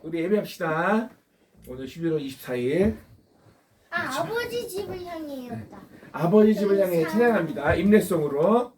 우리 예배합시다. 오늘 11월 24일 아버지 집을 향해였다. 아버지 집을 향해 찬양합니다. 임내송으로.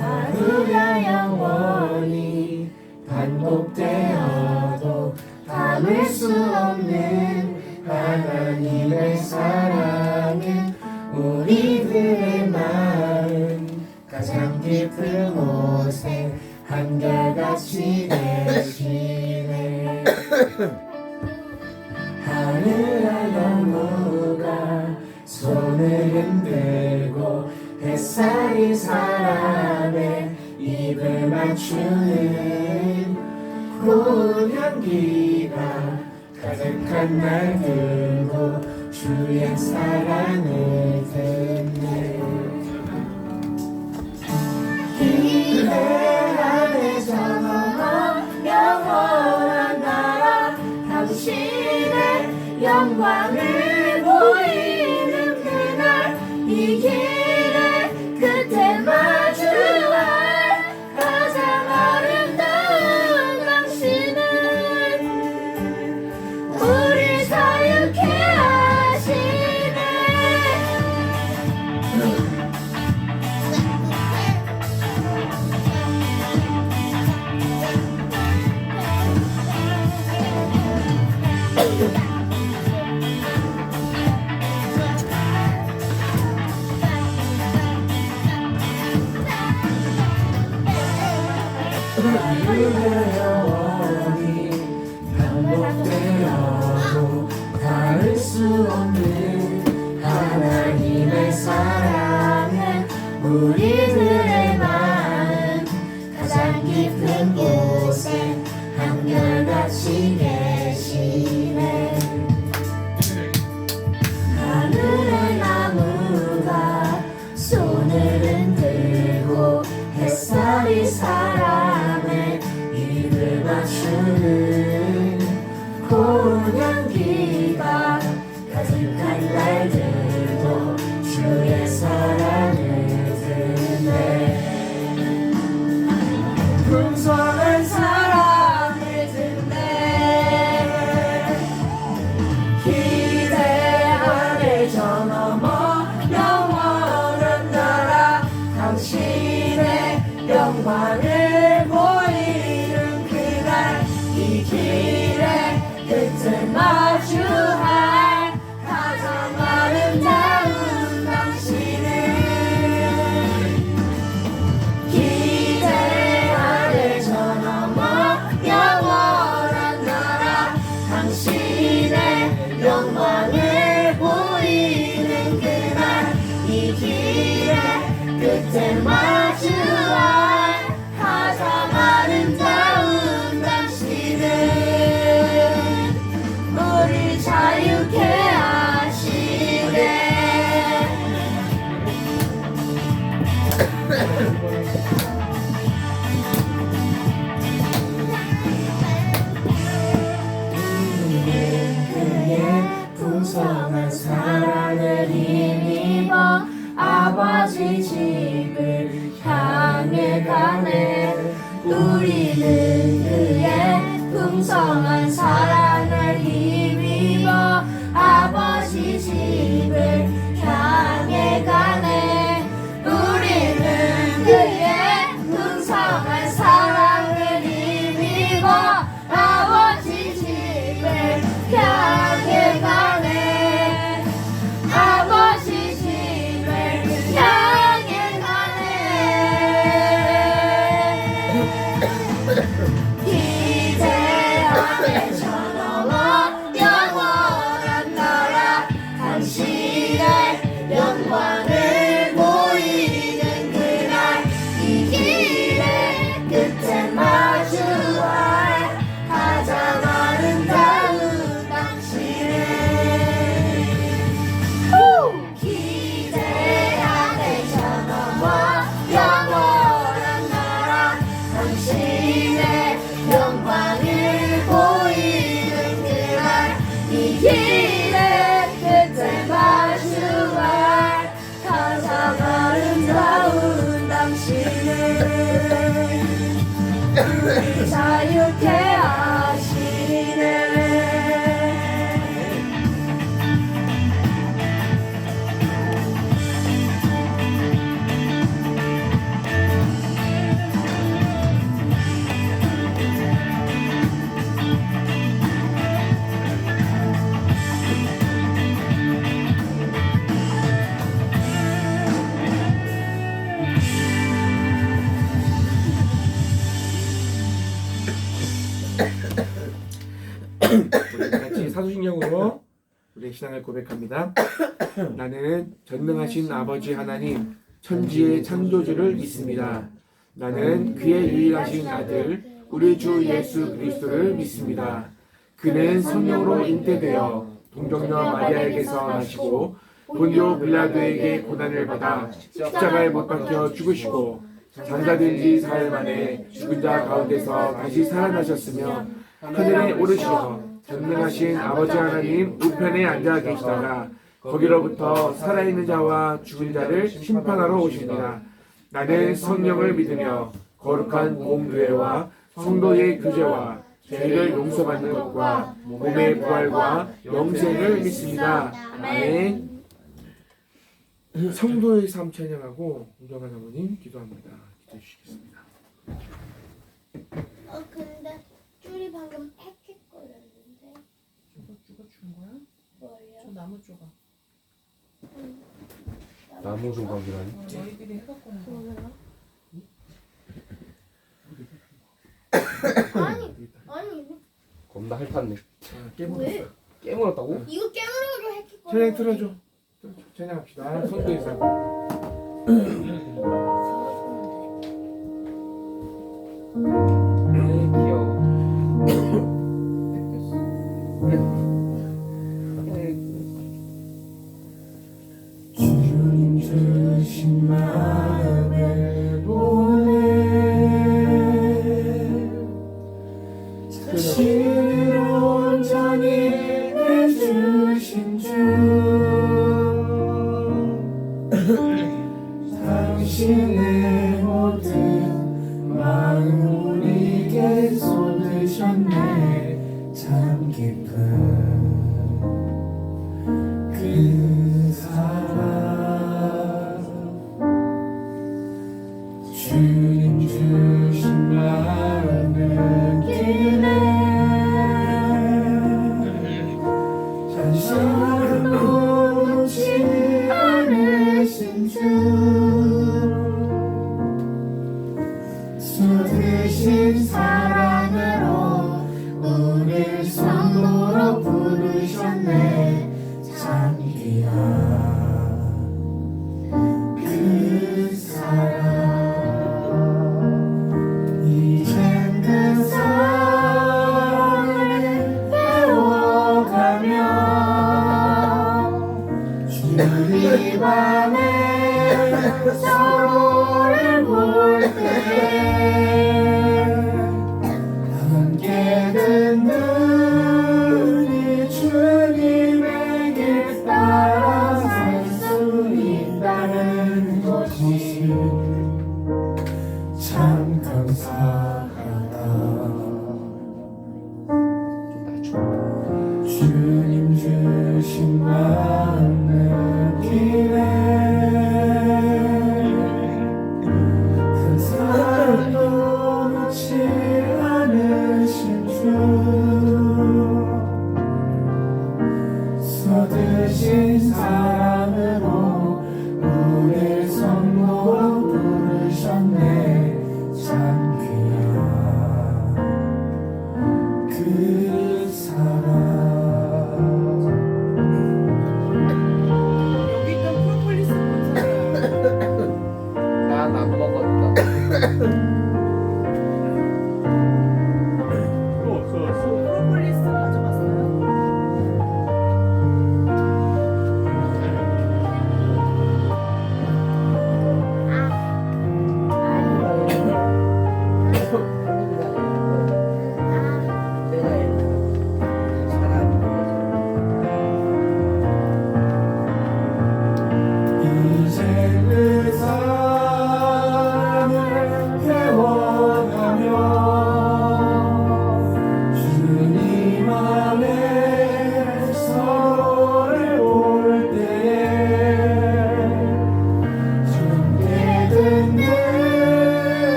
하루가 영원히 반복되어도 담을 수 없는 하나님의 사랑은 우리들의 마음 가장 깊은 곳에 한결같이 계시네. 하늘의 나무가 손을 흔들고 햇살이 사람의 입을 맞추는 고운 향기가 가득한 날 들고 주의 사랑을 듣네. 기대 안에 전하고 영원한 나라 당신의 영광을 보이는 그날 이 길의 끝에 마주할 가장 아름다운 당신은 우리 자유케 하시네. 우리의 영원히 반복되어도 닿을 수 없는 하나님의 사랑은 우리들의 마음 가장 깊은 곳에 한결같이 계시네. 하늘의 나무가 손을 흔들고 햇살이 사람의 입을 맞추는 고운 향기가 가득한 날들도 주의 사랑을 듣네. 풍성한 사랑을 듣네. 기대 안에 저 넘어 영원한 나라 당신의 영광을 보이는 그날 이 길의 끝을 마주할 가장 아름다운 당신은 기대 안에 저 넘어 영원한 나라 당신의 영광을 보이는 그날 이 길의 끝에 마주할 가장 아름다운 당신은 우리 자유케 하시네. 그의 풍성한 사랑을 힘입어 아버지 집을 향해 가네. 우리는 그의 풍성한 사랑을 힘입어 아버지 집을 향해 가네. 우리는 그의 풍성한 사랑을 힘입어 아버지 집을 향해 가네. 아버지 집을 향해 가네. 기대 안에 저 넘어 영원한 나라 당신의 이 길의 끝에 마주할 가장 아름다운 당신을 우리 자유케 하시네. 우리 같이 사도신경으로 우리의 신앙을 고백합니다. 나는 전능하신 아버지 하나님 천지의 창조주를 믿습니다. 나는 그의 유일하신 아들 우리 주 예수 그리스도를 믿습니다. 그는 성령으로 잉태되어 동정녀 마리아에게서 나시고 본디오 빌라도에게 고난을 받아 십자가에 못 박혀 죽으시고 장사된 지 사흘 만에 죽은 자 가운데서 다시 살아나셨으며 하늘에 오르시어 전능하신 아버지 하나님 우편에 앉아 계시다가 거기로부터 살아있는 자와 죽은 자를 심판하러 오십니다. 나는 성령을 믿으며 거룩한 공교회와 성도의 교제와 죄를 용서받는 것과 몸의 부활과 영생을 믿습니다. 아멘. 성도의 삶 찬양하고 우정한 어머님 기도합니다. 기도해 주시겠습니다. 근데 쭈리 방금 헥헥거렸는데. 누가 준 거야? 뭐요? 저 나무 조각. 나무 조각이라니? 너희들이 해갖고 온 거. 뭐야? 아니 겁나 핥았네. 깨물었어. 깨물었다고? 이거 깨물어도 헥헥거려. 찬양 틀어줘. 찬양합시다. 성도의 삶. 귀여워. 주님 주신 마음을 보내 자신을 온전히 내주신 주 당신의 모든 마음 우리에게 쏟으셨네. 참 깊은 그 사랑 주님 주신 마음을 기네 잔상을 놓지 않으신 주 쏟으신 사랑으로 우릴 성도로 부르셨네. 참 귀한 그 사랑 이젠 그 사랑을 배워가며 주님 안에 서로를 볼 때 함께 든든히 주님의 길 따라 살 수 있다는 것이 참 감사하다. 주님 주신 마음을 기네 그 사랑도 놓지 않으신 주 쏟으신 사랑으로 우릴 성도로 부르셨네. 참 귀한 그 사랑. 여기 있던 프로폴리스 본 사람. 난 안 먹었다. 프로폴리스 가져갔어요?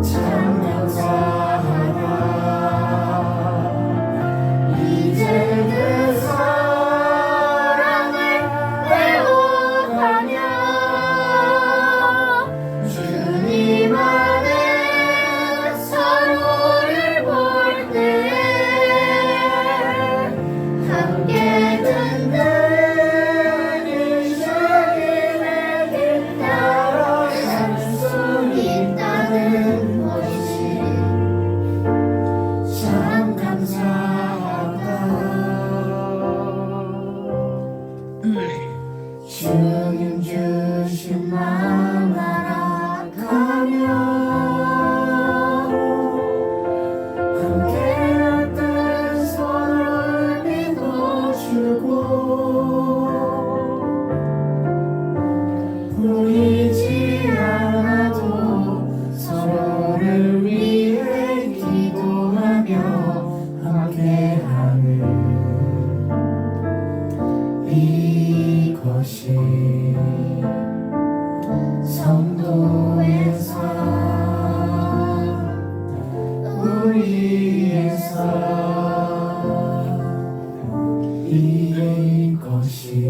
참 감사하다. 이제 그 사랑을 배워가며 주님 안에 서로를 볼 때 함께 듣는 예수님의 길 따라갈 수 있다는 것이 참 감사하다. 주님 주신 맘 알아가며 함께했던 서로를 믿어주고 보이지 않아도 서로를 위해 기도하며 함께하는 이것이 성도의 삶, 우리의 삶, 이것이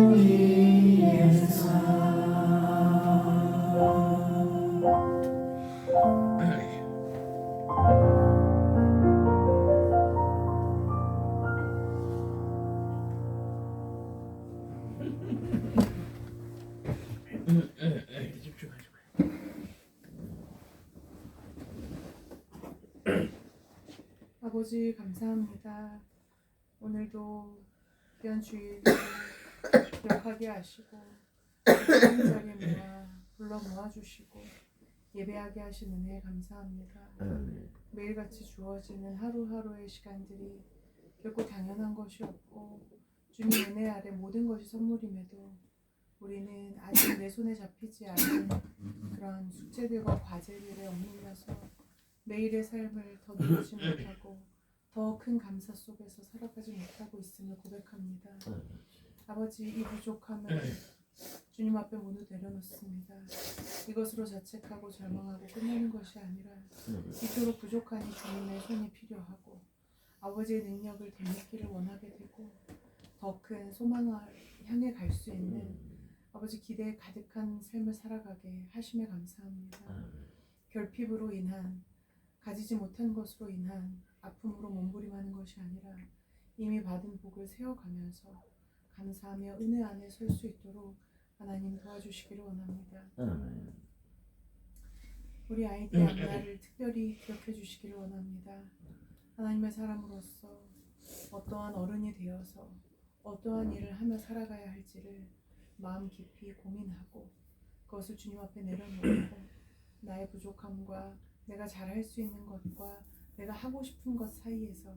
우리의 삶. 집중하지 마. 아버지 감사합니다. 오늘도 귀한 주일을 기억하게 하시고 한 자리에 불러 모아주시고 예배하게 하신 은혜에 감사합니다. 매일같이 주어지는 하루하루의 시간들이 결코 당연한 것이 없고 주님 은혜 아래 모든 것이 선물임에도 우리는 아직 내 손에 잡히지 않은 그런 숙제들과 과제들에 얽매여서 매일의 삶을 더 누리지 못하고 더 큰 감사 속에서 살아가지 못하고 있음을 고백합니다. 아버지, 이 부족함을 주님 앞에 모두 내려놓습니다. 이것으로 자책하고 절망하고 끝내는 것이 아니라 이토록 부족하니 주님의 손이 필요하고 아버지의 능력을 덧입기를 원하게 되고 더 큰 소망을 향해 갈 수 있는 아버지 기대에 가득한 삶을 살아가게 하심에 감사합니다. 결핍으로 인한 가지지 못한 것으로 인한 아픔으로 몸부림하는 것이 아니라 이미 받은 복을 세워가면서 감사하며 은혜 안에 설 수 있도록 하나님 도와주시기를 원합니다. 우리 아이디 안나를 특별히 기억해 주시기를 원합니다. 하나님의 사람으로서 어떠한 어른이 되어서 어떠한 일을 하며 살아가야 할지를 마음 깊이 고민하고 그것을 주님 앞에 내려놓고 나의 부족함과 내가 잘할 수 있는 것과 내가 하고 싶은 것 사이에서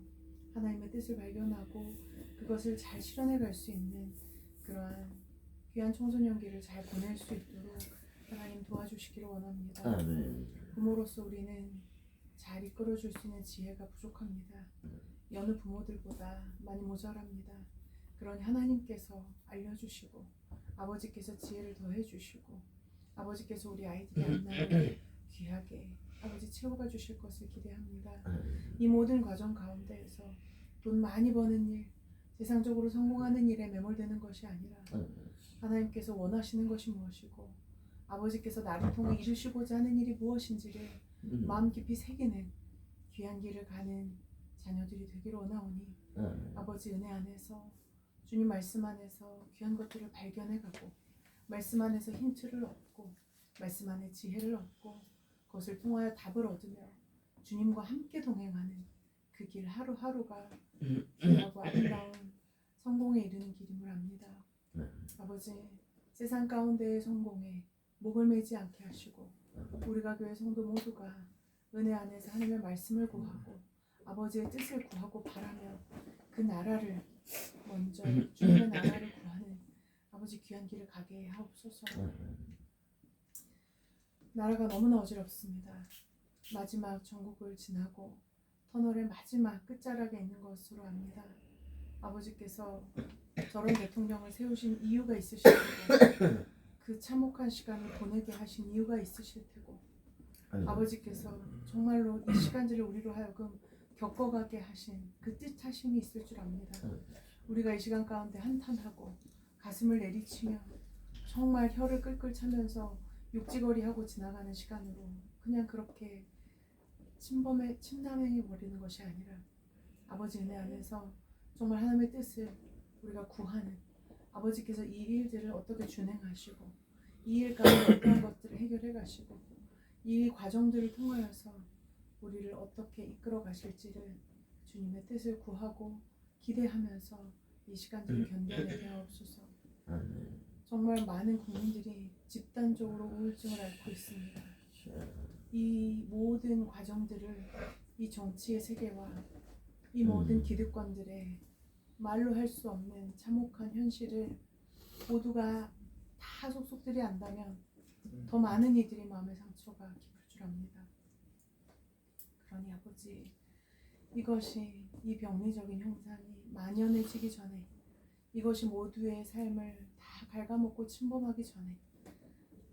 하나님의 뜻을 발견하고 그것을 잘 실현해 갈 수 있는 그러한 귀한 청소년기를 잘 보낼 수 있도록 하나님 도와주시기를 원합니다. 부모로서 우리는 잘 이끌어줄 수 있는 지혜가 부족합니다. 여느 부모들보다 많이 모자랍니다. 그러니 하나님께서 알려주시고 아버지께서 지혜를 더해주시고 아버지께서 우리 아이들의 안나를 귀하게 아버지 채워가 주실 것을 기대합니다. 이 모든 과정 가운데에서 돈 많이 버는 일, 세상적으로 성공하는 일에 매몰되는 것이 아니라 하나님께서 원하시는 것이 무엇이고 아버지께서 나를 통해 이루시고자 하는 일이 무엇인지를 마음 깊이 새기는 귀한 길을 가는 자녀들이 되기를 원하오니 아버지 은혜 안에서 주님 말씀 안에서 귀한 것들을 발견해가고 말씀 안에서 힌트를 얻고 말씀 안에 지혜를 얻고 그것을 통하여 답을 얻으며 주님과 함께 동행하는 그 길 하루하루가 귀하고 아름다운 성공에 이르는 길임을 압니다. 아버지, 세상 가운데의 성공에 목을 매지 않게 하시고 우리가 교회 성도 모두가 은혜 안에서 하나님의 말씀을 구하고 아버지의 뜻을 구하고 바라며 그 나라를 먼저 주님의 나라를 구하는 아버지 귀한 길을 가게 하옵소서. 나라가 너무나 어지럽습니다. 마지막 전국을 지나고 터널의 마지막 끝자락에 있는 것으로 압니다. 아버지께서 저런 대통령을 세우신 이유가 있으실 테고 그 참혹한 시간을 보내게 하신 이유가 있으실 테고 아버지께서 정말로 이 시간들을 우리로 하여금 겪어가게 하신 그 뜻하심이 있을 줄 압니다. 우리가 이 시간 가운데 한탄하고 가슴을 내리치며 정말 혀를 끌끌 차면서 육지거리하고 지나가는 시간으로 그냥 그렇게 침남해 버리는 것이 아니라 아버지 은혜 안에서 정말 하나님의 뜻을 우리가 구하는 아버지께서 이 일들을 어떻게 준행하시고 이 일 가운데 어떠한 것들을 해결해 가시고 이 과정들을 통하여서 우리를 어떻게 이끌어 가실지를 주님의 뜻을 구하고 기대하면서 이 시간들을 견뎌내게 하옵소서. 정말 많은 국민들이 집단적으로 우울증을 앓고 있습니다. 이 모든 과정들을 이 정치의 세계와 이 모든 기득권들의 말로 할 수 없는 참혹한 현실을 모두가 다 속속들이 안다면 더 많은 이들의 마음의 상처가 깊을 줄 압니다. 그러니 아버지, 이것이 이 병리적인 형상이 만연해지기 전에 이것이 모두의 삶을 다 갉아먹고 침범하기 전에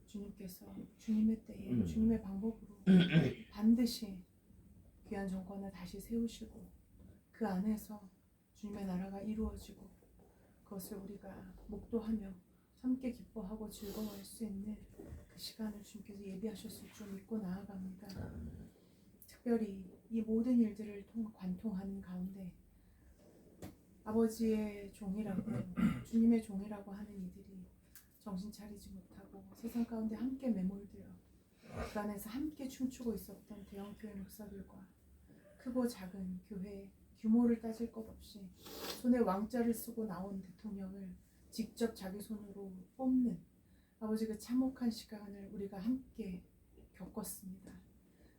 주님께서 주님의 때에 주님의 방법으로 반드시 귀한 정권을 다시 세우시고 그 안에서 주님의 나라가 이루어지고 그것을 우리가 목도하며 함께 기뻐하고 즐거워할 수 있는 그 시간을 주님께서 예비하셨을 줄 믿고 나아갑니다. 특별히 이 모든 일들을 관통하는 가운데 아버지의 종이라고 주님의 종이라고 하는 이들이 정신 차리지 못하고 세상 가운데 함께 매몰되어 그 안에서 함께 춤추고 있었던 대형 교회 목사들과 크고 작은 교회 규모를 따질 것 없이 손에 왕자를 쓰고 나온 대통령을 직접 자기 손으로 뽑는 아버지 그 참혹한 시간을 우리가 함께 겪었습니다.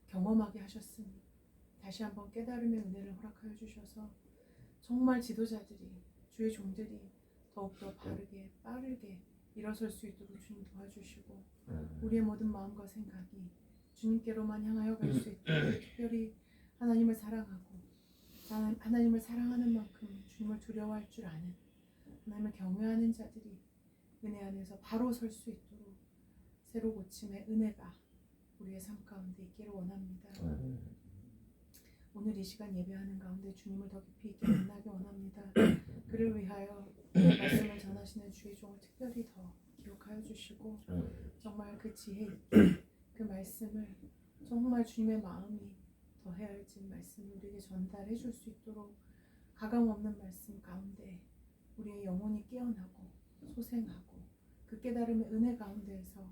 경험하게 하셨으니 다시 한번 깨달음의 은혜를 허락하여 주셔서 정말 지도자들이 주의 종들이 더욱더 바르게 빠르게 일어설 수 있도록 주님 도와주시고 우리의 모든 마음과 생각이 주님께로만 향하여 갈 수 있도록 특별히 하나님을 사랑하고 하나님을 사랑하는 만큼 주님을 두려워할 줄 아는 하나님을 경외하는 자들이 은혜 안에서 바로 설 수 있도록 새로 고침의 은혜가 우리의 삶 가운데 있기를 원합니다. 오늘 이 시간 예배하는 가운데 주님을 더 깊이 있게 만나게 원합니다. 그를 위하여 말씀을 전하시는 주의 종을 특별히 더 기억하여 주시고 정말 그 지혜 있게 그 말씀을 정말 주님의 마음이 더 헤아려진 말씀을 우리에게 전달해 줄 수 있도록 가감 없는 말씀 가운데 우리의 영혼이 깨어나고 소생하고 그 깨달음의 은혜 가운데에서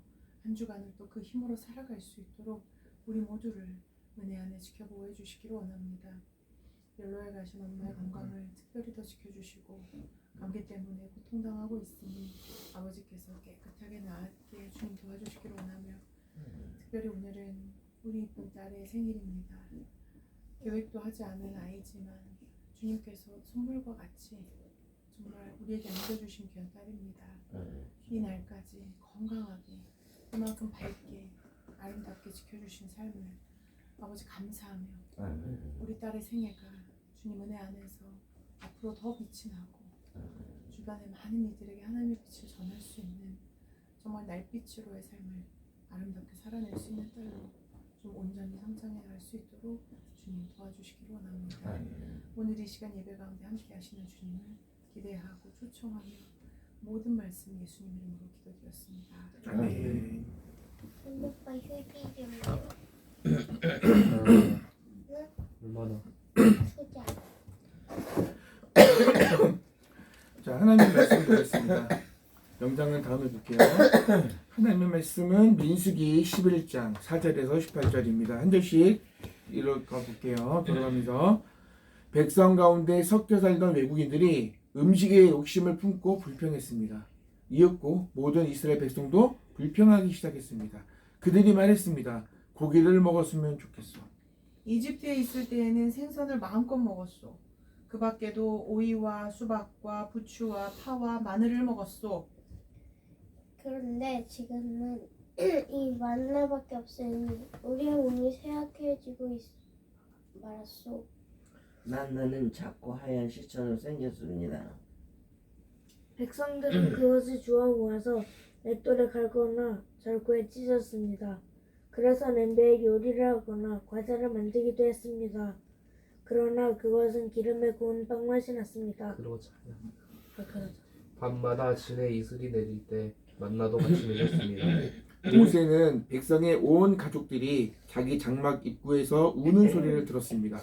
한 주간을 또 그 힘으로 살아갈 수 있도록 우리 모두를 은혜 안에 지켜보고 해주시기를 원합니다. 연로에 가신 엄마의 건강을 특별히 더 지켜주시고 감기 때문에 고통당하고 있으니 아버지께서 깨끗하게 나았게 주님 도와주시기를 원하며 특별히 오늘은 우리 이쁜 딸의 생일입니다. 계획도 하지 않은 아이지만 주님께서 선물과 같이 정말 우리에게 안겨주신 귀한 딸입니다. 이 날까지 건강하게 그만큼 밝게 아름답게 지켜주신 삶을 아버지 감사하며 우리 딸의 생애가 주님 은혜 안에서 앞으로 더 빛이 나고 주변의 많은 이들에게 하나님의 빛을 전할 수 있는 정말 날빛으로의 삶을 아름답게 살아낼 수 있는 딸로 좀 온전히 성장해 갈 수 있도록 주님 도와주시기를 원합니다. 오늘 이 시간 예배 가운데 함께 하시는 주님을 기대하고 초청하며 모든 말씀 예수님 이름으로 기도드렸습니다. 아멘. 오빠 휴지 좀 얼마나 쓰자. 자, 하나님 말씀 보겠습니다. 영장은 다음에 볼게요. 하나님의 말씀은 민수기 11장 4절에서 18절입니다. 한 절씩 읽어 볼게요. 돌아가면서 백성 가운데 섞여 살던 외국인들이 음식에 욕심을 품고 불평했습니다. 이었고 모든 이스라엘 백성도 불평하기 시작했습니다. 그들이 말했습니다. 고기를 먹었으면 좋겠어. 이집트에 있을 때에는 생선을 마음껏 먹었소. 그 밖에도 오이와 수박과 부추와 파와 마늘을 먹었소. 그런데 지금은 이 마늘밖에 없으니 우리의 몸이 쇠약해지고 말았소. 만나는 작고 하얀 시처럼 생겼습니다. 백성들은 그것을 주워 모아서 맷돌에 갈거나 절구에 찢었습니다. 그래서 냄비에 요리를 하거나 과자를 만들기도 했습니다. 그러나 그것은 기름에 구운 빵 맛이 났습니다. 그러자. 그러자. 밤마다 진에 이슬이 내릴 때 만나도 같이 내렸습니다. 모세는 백성의 온 가족들이 자기 장막 입구에서 우는 소리를 들었습니다.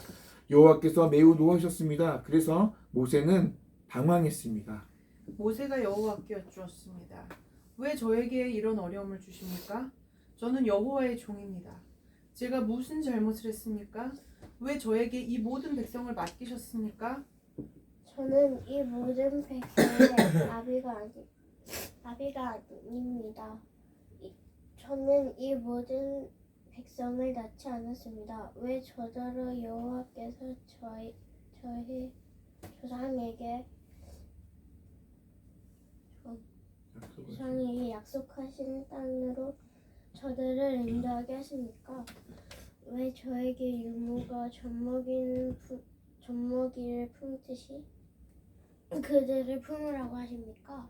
여호와께서 매우 노하셨습니다. 그래서 모세는 당황했습니다. 모세가 여호와께 여쭈었습니다. 왜 저에게 이런 어려움을 주십니까? 저는 여호와의 종입니다. 제가 무슨 잘못을 했습니까? 왜 저에게 이 모든 백성을 맡기셨습니까? 저는 이 모든 백성의 아비가 아닙니다. 저는 이 모든 백성을 낳지 않았습니다. 왜 저더러 여호와께서 저희 조상에게 약속하신 땅으로 저들을 인도하게 하십니까? 왜 저에게 유모가 젖먹이를 품듯이 그들을 품으라고 하십니까?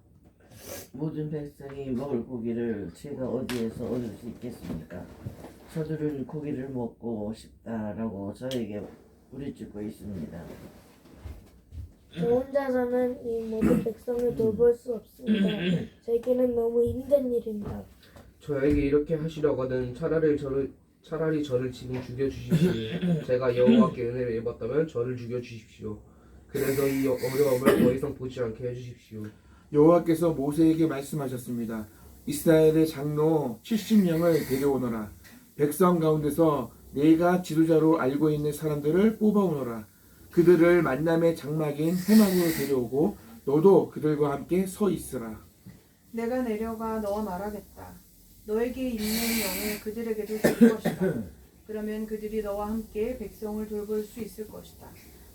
모든 백성이 먹을 고기를 제가 어디에서 얻을 수 있겠습니까? 저들은 고기를 먹고 싶다라고 저에게 부르짖고 있습니다. 저 혼자서는 이 모든 백성을 돌볼 수 없습니다. 제게는 너무 힘든 일입니다. 저에게 이렇게 하시려거든 차라리 저를 지금 죽여주십시오. 제가 여호와께 은혜를 입었다면 저를 죽여주십시오. 그래서 이 어려움을 더 이상 보지 않게 해주십시오. 여호와께서 모세에게 말씀하셨습니다. 이스라엘의 장로 70명을 데려오너라. 백성 가운데서 내가 지도자로 알고 있는 사람들을 뽑아오너라. 그들을 만남의 장막인 회막으로 데려오고 너도 그들과 함께 서 있으라. 내가 내려가 너와 말하겠다. 너에게 있는 영을 그들에게도 줄 것이다. 그러면 그들이 너와 함께 백성을 돌볼 수 있을 것이다.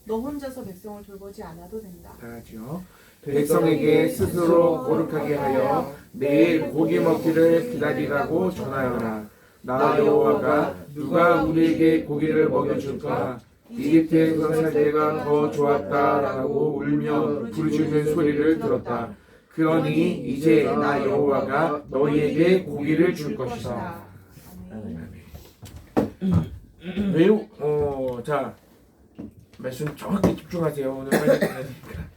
너 혼자서 백성을 돌보지 않아도 된다. 다 같이요. 백성에게 스스로 거룩하게 하여 내일 고기 먹기를 기다리라고 전하여라. 나 여호와가 누가 우리에게 고기를 먹여줄까? 이집트에서 살 때가 더 좋았다라고 울며 부르짖는 소리를 들었다. 그러니 이제 나 여호와가 너희에게 고기를 줄 것이다. 매우 자 말씀 정확히 집중하세요. 오늘 빨리 가니까.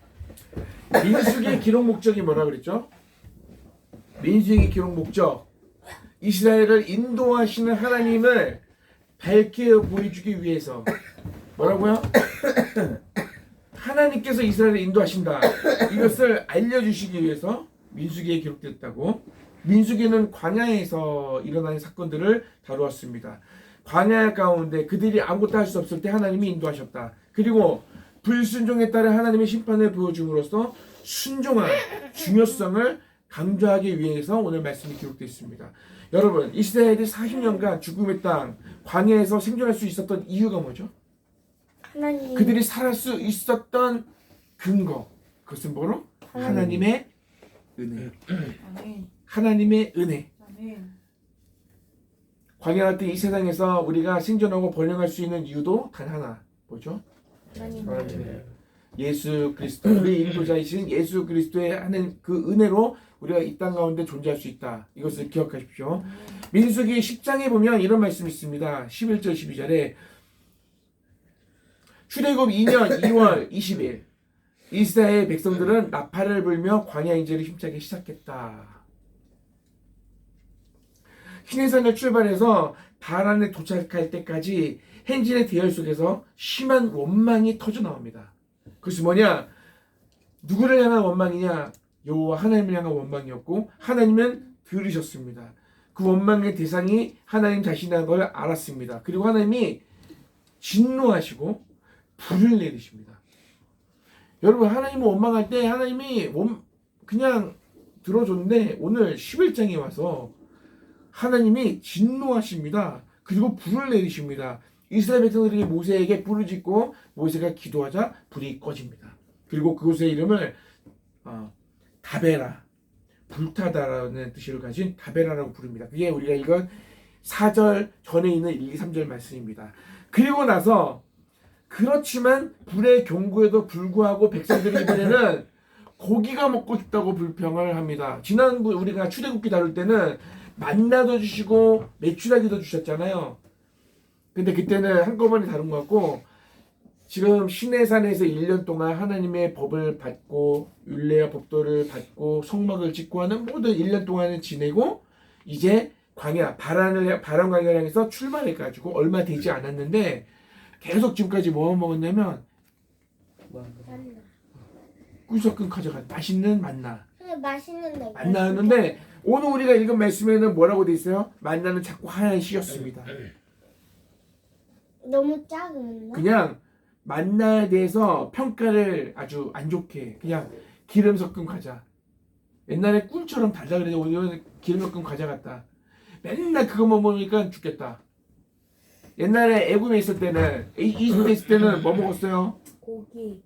민수기의 기록 목적이 뭐라 그랬죠? 민수기의 기록 목적, 이스라엘을 인도하시는 하나님을 밝게 보여주기 위해서. 뭐라고요? 하나님께서 이스라엘을 인도하신다. 이것을 알려주시기 위해서 민수기에 기록됐다고. 민수기는 광야에서 일어난 사건들을 다루었습니다. 광야 가운데 그들이 아무것도 할 수 없을 때 하나님이 인도하셨다. 그리고 불순종에 따른 하나님의 심판을 보여줌으로써 순종한 중요성을 강조하기 위해서 오늘 말씀이 기록되어 있습니다. 여러분, 이스라엘이 40년간 죽음의 땅 광야에서 생존할 수 있었던 이유가 뭐죠? 그들이 살할 수 있었던 근거, 그것은 뭐로? 하나님의 은혜. 아멘. 하나님의 은혜. 아멘. 광야 같은 이 세상에서 우리가 생존하고 번영할 수 있는 이유도 단 하나, 뭐죠? 하나님의 예수 그리스도, 우리 인도자이신 예수 그리스도의 하는 그 은혜로 우리가 이 땅 가운데 존재할 수 있다. 이것을 기억하십시오. 민수기 10장에 보면 이런 말씀이 있습니다. 11절 12절에 출애굽 2년 2월 20일 이스라엘 백성들은 나팔을 불며 광야 인제를 힘차게 시작했다. 시내산을 출발해서 바란에 도착할 때까지 행진의 대열 속에서 심한 원망이 터져 나옵니다. 그것이 뭐냐? 누구를 향한 원망이냐? 여호와 하나님을 향한 원망이었고 하나님은 들으셨습니다. 그 원망의 대상이 하나님 자신이라는 걸 알았습니다. 그리고 하나님이 진노하시고 불을 내리십니다. 여러분, 하나님을 원망할 때 하나님이 그냥 들어줬는데 오늘 11장에 와서 하나님이 진노하십니다. 그리고 불을 내리십니다. 이스라엘 백성들이 모세에게 불을 짓고 모세가 기도하자 불이 꺼집니다. 그리고 그곳의 이름을 다베라, 불타다라는 뜻을 가진 다베라라고 부릅니다. 그게 우리가 읽은 4절 전에 있는 1, 2, 3절 말씀입니다. 그리고 나서 그렇지만 불의 경고에도 불구하고 백성들이 이번에는 고기가 먹고 싶다고 불평을 합니다. 지난번 우리가 출애굽기 다룰 때는 만나도 주시고 메추라기도 주셨잖아요. 근데 그때는 한꺼번에 다룬 것 같고 지금 시내산에서 1년 동안 하나님의 법을 받고 율례와 법도를 받고 성막을 짓고 하는 모든 1년 동안을 지내고 이제 광야 바란 광야를 향해서 출발해가지고 얼마 되지 않았는데 계속 지금까지 뭐 먹었냐면 만나. 꿀섞은 가져가 맛있는 만나 근데 맛있는데. 만나였는데 오늘 우리가 읽은 말씀에는 뭐라고 돼 있어요? 만나는 자꾸 하얀 씨였습니다. 너무 작은 나? 그냥 만나에 대해서 평가를 아주 안 좋게 그냥 기름 섞은 과자 옛날에 꿀처럼 달라 그래서 오늘은 기름 섞은 과자 같다 맨날 그거만 먹으니까 죽겠다. 옛날에 애굽에 있을 때는 이집트에 있을 때는 뭐 먹었어요? 고기.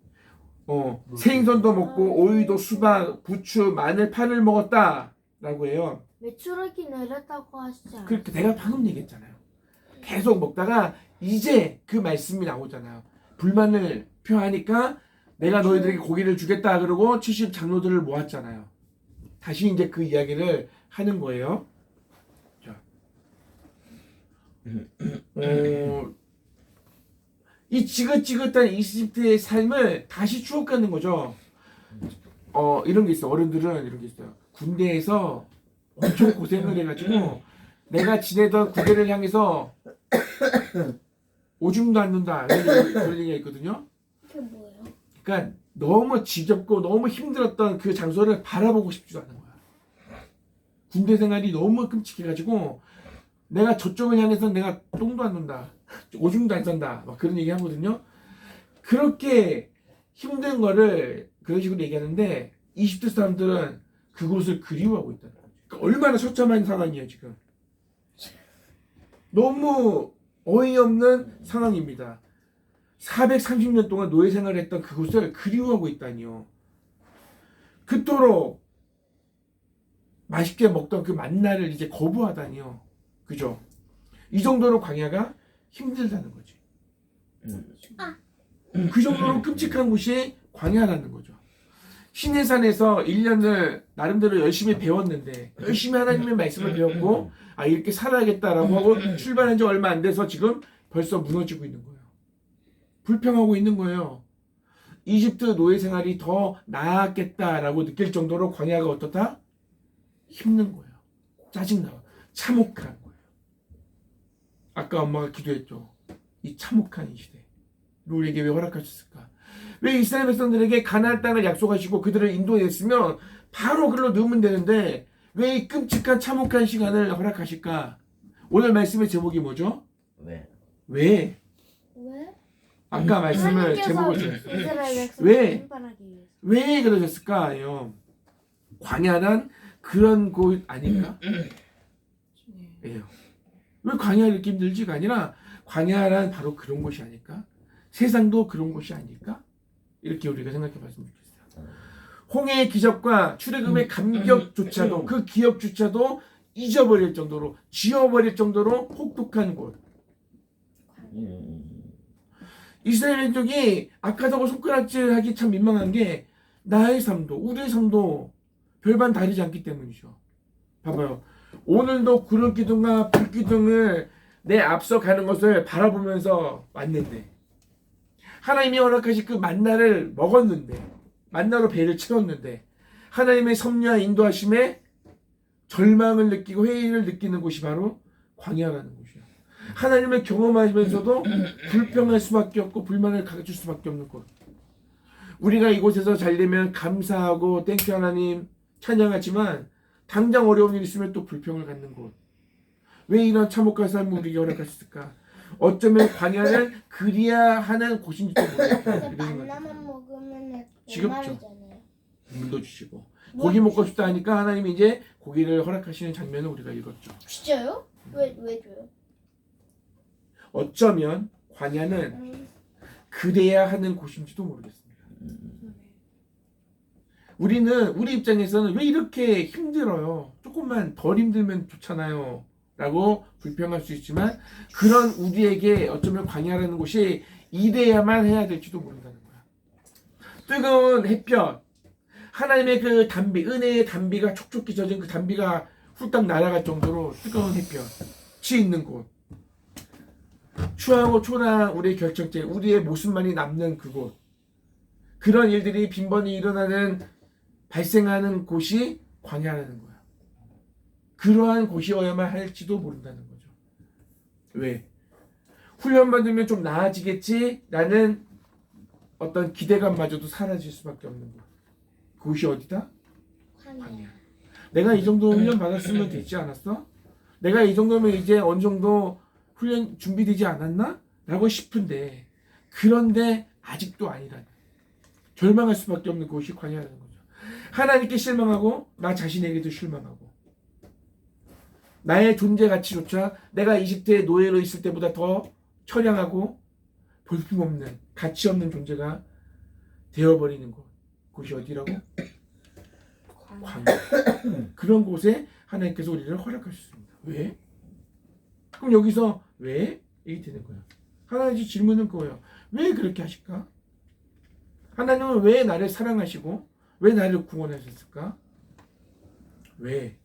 생선도 먹고 오이도 수박 부추 마늘 파를 먹었다 라고 해요. 메추라기 내렸다고 하시지 않아요? 그렇게 내가 방금 얘기했잖아요. 계속 먹다가 이제 그 말씀이 나오잖아요. 불만을 표하니까 내가 너희들에게 고기를 주겠다 그러고 70 장로들을 모았잖아요. 다시 이제 그 이야기를 하는 거예요. 자, 이 지긋지긋한 이집트의 삶을 다시 추억하는 거죠. 이런 게 있어. 어른들은 이런 게 있어요. 군대에서 엄청 고생을 해가지고 내가 지내던 군대를 향해서 오줌도 안 눈다 그런 얘기가 있거든요. 그게 뭐예요? 그러니까 너무 지겹고 너무 힘들었던 그 장소를 바라보고 싶지도 않은 거야. 군대 생활이 너무 끔찍해가지고 내가 저쪽을 향해서 내가 똥도 안 눈다 오줌도 안 싼다 막 그런 얘기 하거든요. 그렇게 힘든 거를 그런 식으로 얘기하는데 이집트 사람들은 그곳을 그리워하고 있다는 거죠. 그러니까 얼마나 처참한 상황이에요 지금. 너무 어이없는 상황입니다. 430년 동안 노예 생활을 했던 그곳을 그리워하고 있다니요. 그토록 맛있게 먹던 그 만나를 이제 거부하다니요. 그죠? 이 정도로 광야가 힘들다는 거지. 그 정도로 끔찍한 곳이 광야라는 거죠. 시내산에서 1년을 나름대로 열심히 배웠는데 열심히 하나님의 말씀을 배웠고 이렇게 살아야겠다라고 하고 출발한 지 얼마 안 돼서 지금 벌써 무너지고 있는 거예요. 불평하고 있는 거예요. 이집트 노예 생활이 더 나았겠다라고 느낄 정도로 광야가 어떻다? 힘든 거예요. 짜증나요. 참혹한 거예요. 아까 엄마가 기도했죠. 이 참혹한 이 시대. 우리에게 왜 허락하셨을까? 왜 이스라엘 백성들에게 가나안 땅을 약속하시고 그들을 인도했으면 바로 그걸로 넣으면 되는데 왜 이 끔찍한 참혹한 시간을 허락하실까? 오늘 말씀의 제목이 뭐죠? 왜? 왜? 왜? 아까 말씀을 제목을 이스라엘 왜? 백성을 심판하기 위해서. 왜 그러셨을까요? 광야란 그런 곳 아닐까? 예요. 왜 광야 이렇게 힘들지가 아니라 광야란 바로 그런 곳이 아닐까? 세상도 그런 곳이 아닐까? 이렇게 우리가 생각해 봤으면 좋겠어요. 홍해의 기적과 출애굽의 감격조차도 그 기억조차도 잊어버릴 정도로 지워버릴 정도로 혹독한 곳. 이스라엘 민족이 악하다고 손가락질하기 참 민망한 게 나의 삶도 우리의 삶도 별반 다르지 않기 때문이죠. 봐봐요. 오늘도 구름 기둥과 불 기둥을 내 앞서 가는 것을 바라보면서 왔는데 하나님이 허락하신 그 만나를 먹었는데 만나로 배를 채웠는데 하나님의 섭리와 인도하심에 절망을 느끼고 회의를 느끼는 곳이 바로 광야라는 곳이야. 하나님을 경험하면서도 불평할 수밖에 없고 불만을 가질 수밖에 없는 곳. 우리가 이곳에서 잘 되면 감사하고 땡큐 하나님 찬양하지만 당장 어려운 일이 있으면 또 불평을 갖는 곳. 왜 이런 참혹한 삶을 우리에게 허락하셨을까? 어쩌면 광야는 그리야 하는 곳인지도 모르겠다. 근데 만나만 먹으면 지겹죠. 목마르잖아요. 물도 주시고 고기 먹고 싶다 하니까 하나님이 이제 고기를 허락하시는 장면을 우리가 읽었죠. 진짜요? 왜 줘요? 어쩌면 광야는 그래야 하는 곳인지도 모르겠습니다. 우리 입장에서는 왜 이렇게 힘들어요? 조금만 덜 힘들면 좋잖아요. 라고 불평할 수 있지만 그런 우리에게 어쩌면 광야라는 곳이 이래야만 해야 될지도 모른다는 거야. 뜨거운 햇볕, 하나님의 그 단비, 은혜의 단비가 촉촉히 젖은 그 단비가 훌딱 날아갈 정도로 뜨거운 햇볕이 있는 곳, 추하고 초라한 우리의 결정체, 우리의 모습만이 남는 그곳, 그런 일들이 빈번히 일어나는 발생하는 곳이 광야라는 거야. 그러한 곳이어야만 할지도 모른다는 거죠. 왜? 훈련받으면 좀 나아지겠지? 라는 어떤 기대감마저도 사라질 수밖에 없는 곳. 그곳이 어디다? 광야. 내가 이 정도 훈련 받았으면 되지 않았어? 내가 이 정도면 이제 어느 정도 훈련 준비되지 않았나? 라고 싶은데, 그런데 아직도 아니라는, 절망할 수밖에 없는 그곳이 광야라는 거죠. 하나님께 실망하고 나 자신에게도 실망하고, 나의 존재 가치조차 내가 이집트의 노예로 있을 때보다 더 처량하고 볼품없는, 가치 없는 존재가 되어버리는 곳. 그곳이 어디라고? 광야. 그런 곳에 하나님께서 우리를 허락하셨습니다. 왜? 그럼 여기서 왜? 이게 되는 거예요. 하나님의 질문은 그거예요. 왜 그렇게 하실까? 하나님은 왜 나를 사랑하시고 왜 나를 구원하셨을까? 왜?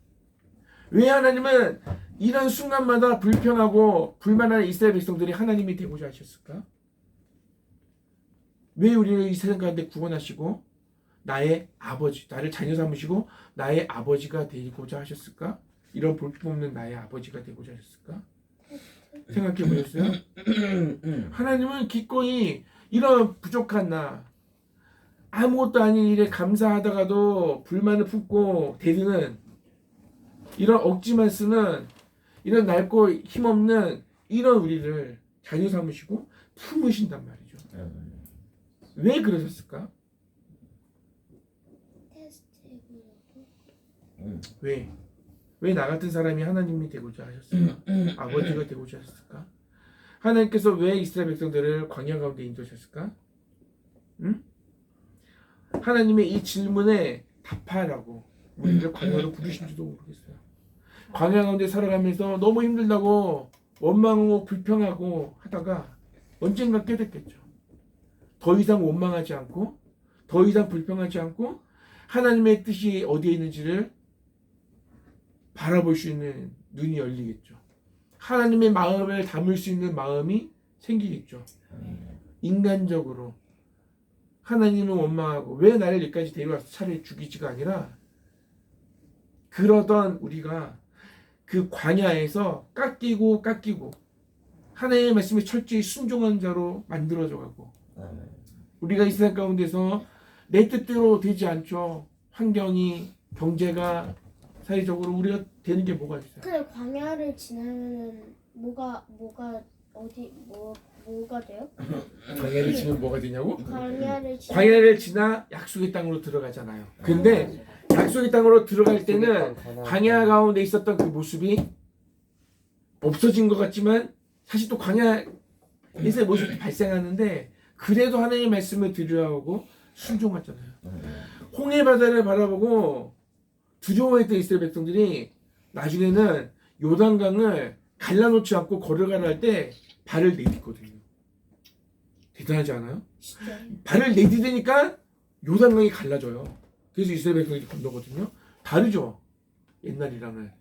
왜 하나님은 이런 순간마다 불평하고 불만하는 이스라엘 백성들이 하나님이 되고자 하셨을까? 왜 우리를 이 세상 가운데 구원하시고 나의 아버지, 나를 자녀 삼으시고 나의 아버지가 되고자 하셨을까? 이런 볼품없는 나의 아버지가 되고자 하셨을까? 생각해 보셨어요? 하나님은 기꺼이 이런 부족한 나, 아무것도 아닌 일에 감사하다가도 불만을 품고 대드는, 이런 억지만 쓰는, 이런 낡고 힘없는 이런 우리를 자녀 삼으시고 품으신단 말이죠. 왜 그러셨을까? 왜? 왜 나 같은 사람이 하나님이 되고자 하셨을까? 아버지가 되고자 하셨을까? 하나님께서 왜 이스라엘 백성들을 광야 가운데 인도하셨을까? 응? 하나님의 이 질문에 답하라고 우리를 광야로 부르신지도 모르겠어요. 광야 가운데 살아가면서 너무 힘들다고 원망하고 불평하고 하다가 언젠가 깨닫겠죠. 더 이상 원망하지 않고 더 이상 불평하지 않고 하나님의 뜻이 어디에 있는지를 바라볼 수 있는 눈이 열리겠죠. 하나님의 마음을 담을 수 있는 마음이 생기겠죠. 인간적으로 하나님을 원망하고 왜 나를 여기까지 데려와서 차라리 죽이지가 아니라, 그러던 우리가 그 광야에서 깎이고 하나님의 말씀에 철저히 순종한 자로 만들어져가고, 우리가 이 세상 가운데서 내 뜻대로 되지 않죠. 환경이, 경제가, 사회적으로 우리가 되는 게 뭐가 있어요? 근데 광야를 지나면은 뭐가 돼요? 광야를 지나면 뭐가 되냐고? 광야를 지나 약속의 땅으로 들어가잖아요. 근데 약속의 땅으로 들어갈 때는 광야 가운데 있었던 그 모습이 없어진 것 같지만 사실 또 광야에서의 모습이 발생하는데, 그래도 하나님의 말씀을 들으려고 순종하잖아요. 홍해 바다를 바라보고 두려워했던 이스라엘 백성들이 나중에는 요단강을 갈라놓지 않고 걸어가라 할 때 발을 내딛거든요. 대단하지 않아요? 진짜. 발을 내딛으니까 요단강이 갈라져요. 그래서 이스라엘 백성들이 건너거든요. 다르죠, 옛날이랑은.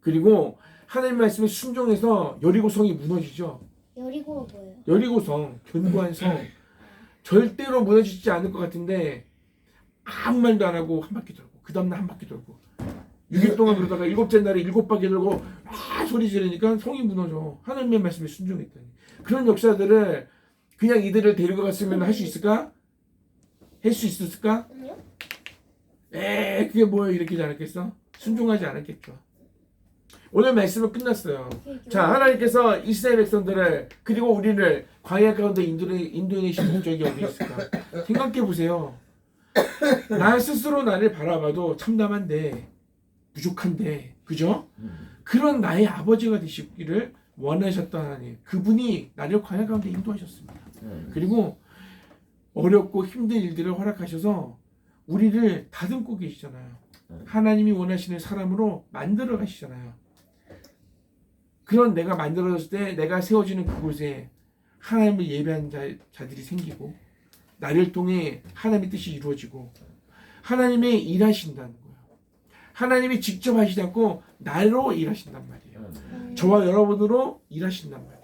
그리고 하나님 말씀에 순종해서 여리고성이 무너지죠. 여리고가 뭐예요? 여리고성, 견고한 성, 절대로 무너지지 않을 것 같은데 아무 말도 안 하고 한 바퀴 돌고, 그 다음날 한 바퀴 돌고, 6일 동안 그러다가 7째 날에 7바퀴 돌고 소리 지르니까 성이 무너져. 하나님의 말씀에 순종했다니. 그런 역사들을 그냥 이들을 데리고 갔으면 할 수 있을까? 할 수 있었을까? 아니요. 그게 뭐예요? 이렇게 하지 않았겠어? 순종하지 않았겠죠. 오늘 말씀은 끝났어요. 자, 하나님께서 이스라엘 백성들을 그리고 우리를 광야 가운데 인도내신 목적이 어디 있을까? 생각해 보세요. 나 스스로 나를 바라봐도 참담한데, 부족한데, 그죠? 그런 나의 아버지가 되시기를 원하셨던 하나님, 그분이 나를 광야 가운데 인도하셨습니다. 그리고 어렵고 힘든 일들을 허락하셔서 우리를 다듬고 계시잖아요. 하나님이 원하시는 사람으로 만들어 가시잖아요. 그런 내가 만들어졌을 때 내가 세워지는 그곳에 하나님을 예배하는 자들이 생기고 나를 통해 하나님의 뜻이 이루어지고 하나님이 일하신다는 거예요. 하나님이 직접 하시지 않고 나로 일하신단 말이에요. 저와 여러분으로 일하신단 말이에요.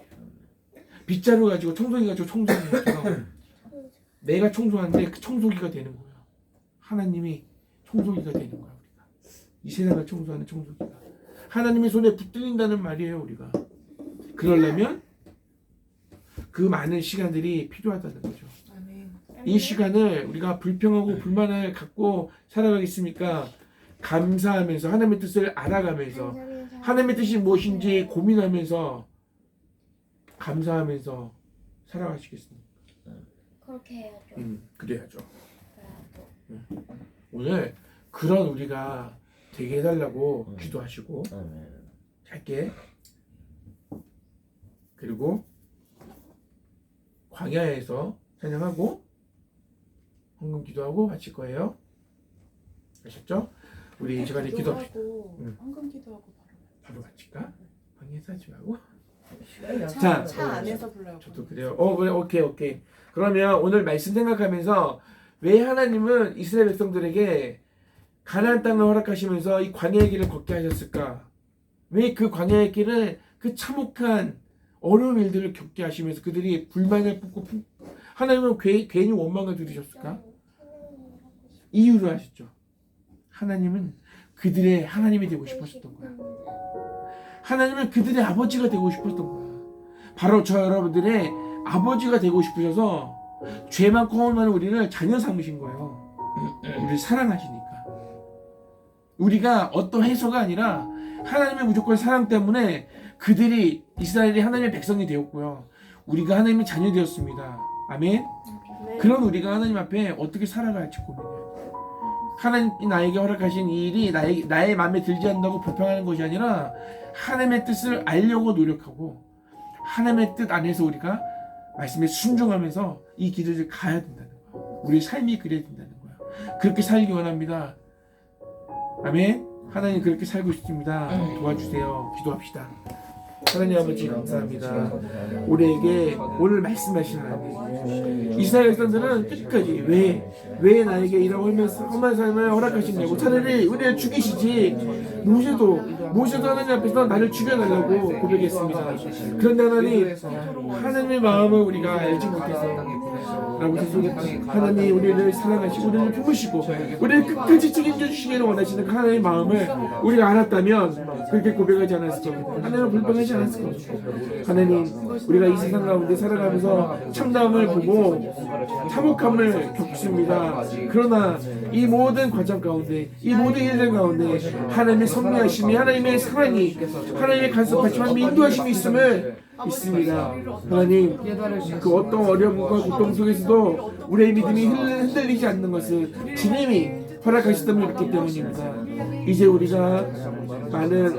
빗자루 가지고 청소기 가지고 청소하는 것처럼 내가 청소하는데 그 청소기가 되는 거예요. 하나님이 청소기가 되는 거야. 우리가 이 세상을 청소하는 청소기가 하나님의 손에 붙들린다는 말이에요. 우리가 그러려면 그 많은 시간들이 필요하다는 거죠. 아멘. 이 시간을 우리가 불평하고 불만을 갖고 살아가겠습니까? 감사하면서 하나님의 뜻을 알아가면서 하나님의 뜻이 무엇인지 고민하면서 감사하면서 살아가시겠습니까? 그렇게 해야죠. 그래야죠. 그래야죠. 오늘 그런 우리가 되게 해달라고 기도하시고 짧게 그리고 광야에서 찬양하고 헌금 기도하고 마칠 거예요. 아셨죠? 우리 이 시간에 기도합시다. 기도하고 헌금 기도하고 바로 마칠까? 광야에서 하지 말고. 차 자, 안에서 불러요. 저도 그래요. 그래, 오케이. 그러면 오늘 말씀 생각하면서 왜 하나님은 이스라엘 백성들에게 가나안 땅을 허락하시면서 이 광야의 길을 걷게 하셨을까? 왜 그 광야의 길을 그 참혹한 어려운 일들을 겪게 하시면서 그들이 불만을 품고 하나님은 괜히 원망을 들으셨을까? 이유를 아셨죠? 하나님은 그들의 하나님이 되고 싶으셨던 거야. 하나님은 그들의 아버지가 되고 싶었던 거야. 바로 저 여러분들의 아버지가 되고 싶으셔서 죄 많고 허물 많은 우리를 자녀 삼으신 거예요. 우리를 사랑하시니까. 우리가 어떤 해소가 아니라 하나님의 무조건 사랑 때문에 그들이 이스라엘이 하나님의 백성이 되었고요. 우리가 하나님의 자녀 되었습니다. 아멘. 그런 우리가 하나님 앞에 어떻게 살아갈지 고민해요. 하나님이 나에게 허락하신 이 일이 나의 마음에 들지 않는다고 불평하는 것이 아니라 하나님의 뜻을 알려고 노력하고 하나님의 뜻 안에서 우리가 말씀에 순종하면서 이 길을 가야 된다는 거예요. 우리의 삶이 그래야 된다는 거예요. 그렇게 살기 원합니다. 아멘. 하나님 그렇게 살고 싶습니다. 도와주세요. 기도합시다. 하나님 아버지 감사합니다. 우리에게 오늘 말씀하신 하나님 이스라엘 백성들은 끝까지 왜 나에게 이런 험한 삶을 허락하시냐고 차라리 우리를 죽이시지 모세도 하나님 앞에서 나를 죽여달라고 고백했습니다. 그런데 하나님의 마음을 우리가 알지 못해서 라고 죄송했지. 하나님 우리를 사랑하시고 우리를 품으시고 우리를 끝까지 책임져 주시기를 원하시는 그 하나님의 마음을 우리가 알았다면 그렇게 고백하지 않았을 겁니다. 하나님을 불평하지 않았을 겁니다. 하나님 우리가 이 세상 가운데 살아가면서 참담을 보고 참혹함을 겪습니다. 그러나 이 모든 과정 가운데 이 모든 일들 가운데 하나님의 섭리하심이 하나님의 사랑이 하나님의 간섭하심 하나님의 인도하심이 있음을 있습니다. 하나님 그 어떤 어려움과 고통 속에서도 우리의 믿음이 흔들리지 않는 것은 주님이 허락하시다면 있기 때문입니다. 이제 우리가 많은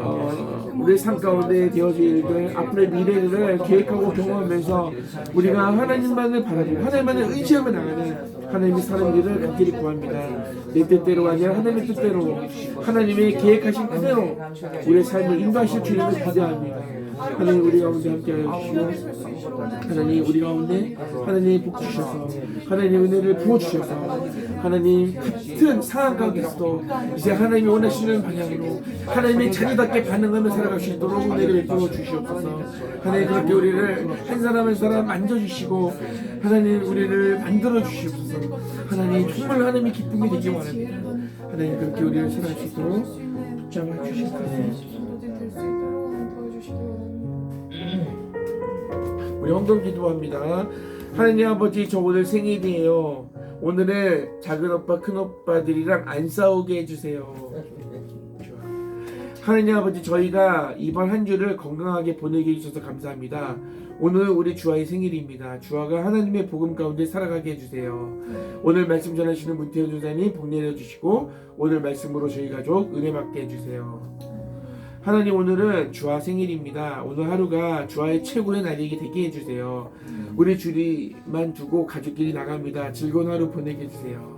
우리의 삶 가운데 되어질 일들 앞으로의 미래를 계획하고 경험하면서 우리가 하나님만을 바라보고 하나님만을 의지하며 나가는 하나님의 사람들을 갖기를 구합니다. 내 뜻대로 아니라 하나님의 뜻대로 하나님의 계획하신 그대로 우리의 삶을 인도하실 주님을 기대합니다. 하나님 우리 가운데 함께하여 주시고 하나님 우리 가운데 하나님 복 주셔서 하나님 은혜를 부어주셔서 하나님 같은 상황 가운데서도 이제 하나님이 원하시는 방향으로 하나님의 자녀답게 반응하며 살아갈 수 있도록 은혜를 베풀어 주시옵소서. 하나님 그렇게 우리를 한 사람 한 사람 만져주시고 하나님 우리를 만들어 주시옵소서. 하나님 정말 하나님의 기쁨이 되기 원합니다. 하나님 그렇게 우리를 살아갈 수 있도록 붙잡아 주시옵소서. 우리 헌금 기도합니다. 하나님 아버지 저 오늘 생일이에요. 오늘은 작은 오빠 큰 오빠들이랑 안 싸우게 해주세요. 하나님 아버지 저희가 이번 한 주를 건강하게 보내게 해주셔서 감사합니다. 오늘 우리 주아의 생일입니다. 주아가 하나님의 복음 가운데 살아가게 해주세요. 오늘 말씀 전하시는 문태현 전사님 복 내려주시고 오늘 말씀으로 저희 가족 은혜 받게 해주세요. 하나님 오늘은 주아 생일입니다. 오늘 하루가 주아의 최고의 날이 되게 해주세요. 우리 주리만 두고 가족끼리 나갑니다. 즐거운 하루 보내게 해주세요.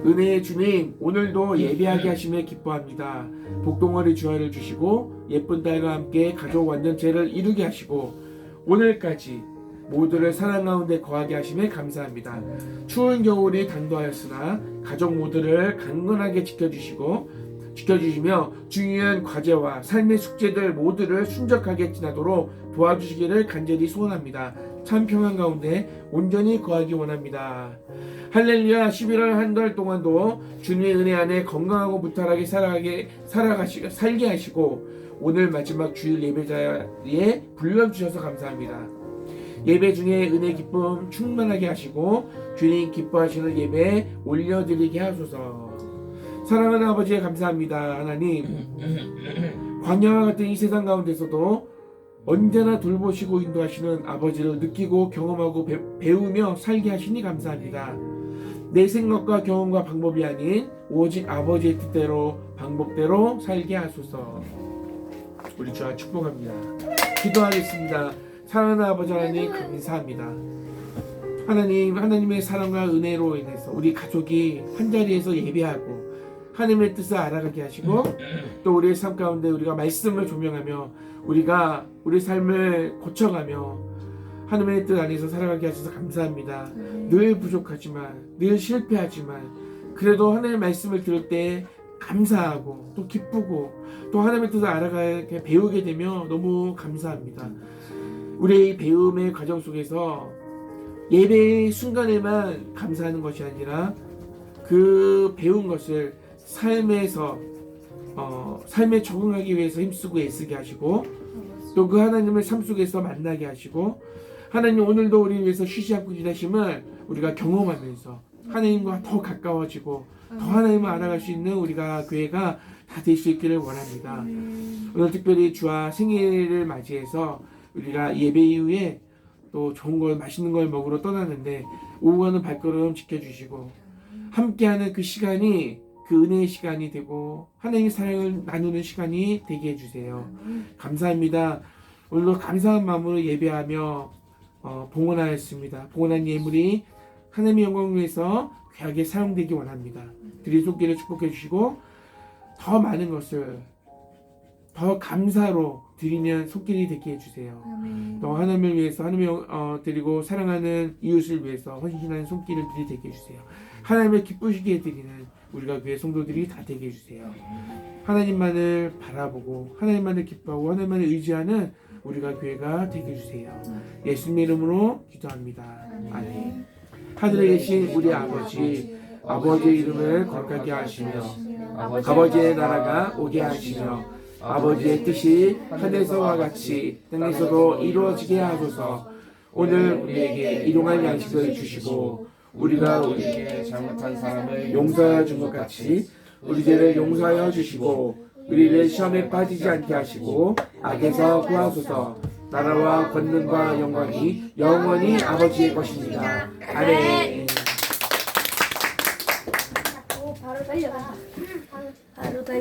은혜의 주님 오늘도 예배하게 하심에 기뻐합니다. 복덩어리 주아를 주시고 예쁜 딸과 함께 가족 완전체를 이루게 하시고 오늘까지 모두를 사랑 가운데 거하게 하심에 감사합니다. 추운 겨울이 당도하였으나 가족 모두를 강건하게 지켜주시며 중요한 과제와 삶의 숙제들 모두를 순적하게 지나도록 도와주시기를 간절히 소원합니다. 참 평안 가운데 온전히 거하기 원합니다. 할렐루야. 11월 한 달 동안도 주님의 은혜 안에 건강하고 무탈하게 살게 하시고 오늘 마지막 주일 예배 자리에 불러주셔서 감사합니다. 예배 중에 은혜 기쁨 충만하게 하시고 주님 기뻐하시는 예배 올려드리게 하소서. 사랑하는 아버지 감사합니다. 하나님, 광야와 같은 이 세상 가운데서도 언제나 돌보시고 인도하시는 아버지를 느끼고 경험하고 배우며 살게 하시니 감사합니다. 내 생각과 경험과 방법이 아닌 오직 아버지의 뜻대로 방법대로 살게 하소서. 우리 주와 축복합니다. 기도하겠습니다. 사랑하는 아버지 하나님 감사합니다. 하나님의 사랑과 은혜로 인해서 우리 가족이 한자리에서 예배하고 하나님의 뜻을 알아가게 하시고 또 우리의 삶 가운데 우리가 말씀을 조명하며 우리가 우리 삶을 고쳐가며 하나님의 뜻 안에서 살아가게 하셔서 감사합니다. 늘 부족하지만 늘 실패하지만 그래도 하나님의 말씀을 들을 때 감사하고 또 기쁘고 또 하나님의 뜻을 알아가게 배우게 되며 너무 감사합니다. 우리의 배움의 과정 속에서 예배의 순간에만 감사하는 것이 아니라 그 배운 것을 삶에 적응하기 위해서 힘쓰고 애쓰게 하시고 또 그 하나님을 삶 속에서 만나게 하시고 하나님 오늘도 우리 위해서 쉬지 않고 일하심을 우리가 경험하면서 하나님과 더 가까워지고 더 하나님을 알아갈 수 있는 우리가 교회가 다 될 수 있기를 원합니다. 오늘 특별히 주와 생일을 맞이해서 우리가 예배 이후에 또 좋은 걸 맛있는 걸 먹으러 떠나는데 오고 가는 발걸음 지켜주시고 함께하는 그 시간이 그 은혜의 시간이 되고 하나님의 사랑을 나누는 시간이 되게 해주세요. 감사합니다. 오늘도 감사한 마음으로 예배하며 봉헌하였습니다. 봉헌한 예물이 하나님의 영광을 위해서 귀하게 사용되기 원합니다. 드린 손길을 축복해 주시고 더 많은 것을 더 감사로 드리는 손길이 되게 해주세요. 또 하나님을 위해서 하나님을 드리고 사랑하는 이웃을 위해서 헌신하는 손길들이 되게 해주세요. 하나님을 기쁘시게 드리는 우리가 교회 성도들이 다 되게 해주세요. 하나님만을 바라보고 하나님만을 기뻐하고 하나님만을 의지하는 우리가 교회가 되게 해주세요. 예수님 이름으로 기도합니다. 아멘. 하늘에 계신 우리 아버지의 이름을 거룩하게 하시며 아버지의 나라가 오게 하시며 아버지의 뜻이 하늘에서와 같이 땅에서도 이루어지게 하소서. 오늘 우리에게 일용할 양식을 주시고 우리가 우리에게 잘못한 사람을 용서하여 준 것 같이 우리 죄를 용서하여 주시고 우리를 시험에 빠지지 않게 하시고 악에서 구하소서. 나라와 권능과 영광이 영원히 아버지의 것입니다. 아멘. 바로 달려간다. 바로 달려.